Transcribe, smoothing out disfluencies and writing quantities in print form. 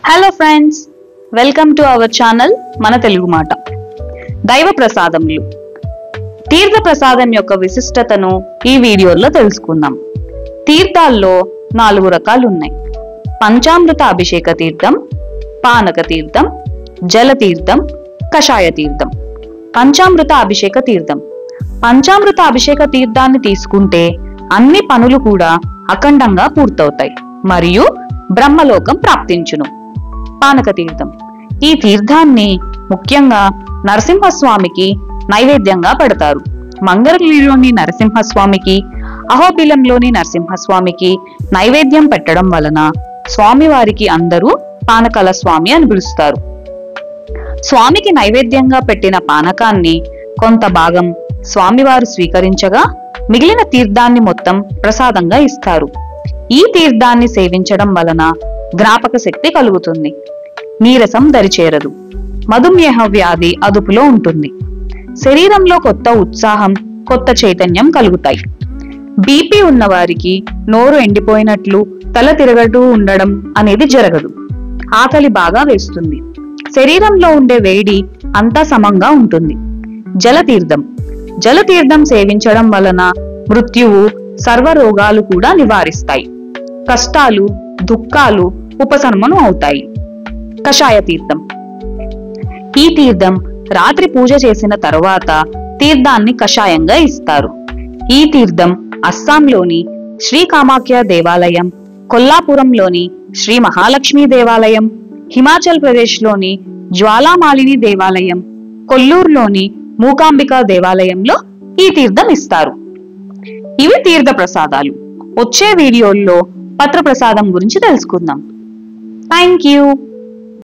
Hello friends, welcome to our channel మన తెలుగు మాట. దైవ ప్రసాదములు, తీర్థ ప్రసాదం యొక్క విశిష్టతను ఈ వీడియోలో తెలుసుకుందాం. తీర్థాల్లో 4 రకాలు ఉన్నాయి. పంచామృత అభిషేక తీర్థం, పానక తీర్థం, జల తీర్థం, కషాయ తీర్థం. పంచామృత అభిషేక తీర్థం. పంచామృత అభిషేక తీర్థాన్ని తీసుకుంటే అన్ని పనులు కూడా అఖండంగా పూర్తవుతాయి మరియు బ్రహ్మలోకం ప్రాప్తించును. పానక తీర్థం. ఈ తీర్థాన్ని ముఖ్యంగా నరసింహస్వామికి నైవేద్యంగా పెడతారు. మంగళగిరిలోని నరసింహస్వామికి, అహోబిలంలోని నరసింహస్వామికి నైవేద్యం పెట్టడం వలన స్వామివారికి అందరూ పానకాల స్వామి అని పిలుస్తారు. స్వామికి నైవేద్యంగా పెట్టిన పానకాన్ని కొంత భాగం స్వామివారు స్వీకరించగా మిగిలిన తీర్థాన్ని మొత్తం ప్రసాదంగా ఇస్తారు. ఈ తీర్థాన్ని సేవించడం వలన జ్ఞాపక శక్తి కలుగుతుంది, నీరసం దరిచేరదు, మధుమేహ వ్యాధి అదుపులో ఉంటుంది, శరీరంలో కొత్త ఉత్సాహం, కొత్త చైతన్యం కలుగుతాయి. బీపీ ఉన్నవారికి నోరు ఎండిపోయినట్లు, తల తిరగటూ ఉండడం అనేది జరగదు. ఆకలి బాగా వేస్తుంది, శరీరంలో ఉండే వేడి అంతా సమంగా ఉంటుంది. జలతీర్థం. జలతీర్థం సేవించడం వలన మృత్యువు, సర్వరోగాలు కూడా నివారిస్తాయి. కష్టాలు, దుఃఖాలు ఉపశమనం అవుతాయి. కషాయ తీర్థం. ఈ తీర్థం రాత్రి పూజ చేసిన తరువాత తీర్థాన్ని కషాయంగా ఇస్తారు. ఈ తీర్థం అస్సాంలోని శ్రీ కామాఖ్య దేవాలయం, కొల్లాపురంలోని శ్రీ మహాలక్ష్మి దేవాలయం, హిమాచల్ ప్రదేశ్లోని జ్వాలామాలిని దేవాలయం, కొల్లూరులోని మూకాంబికా దేవాలయంలో ఈ తీర్థం ఇస్తారు. ఇవి తీర్థ ప్రసాదాలు. వచ్చే వీడియోల్లో పత్ర ప్రసాదం గురించి తెలుసుకుందాం. Thank you.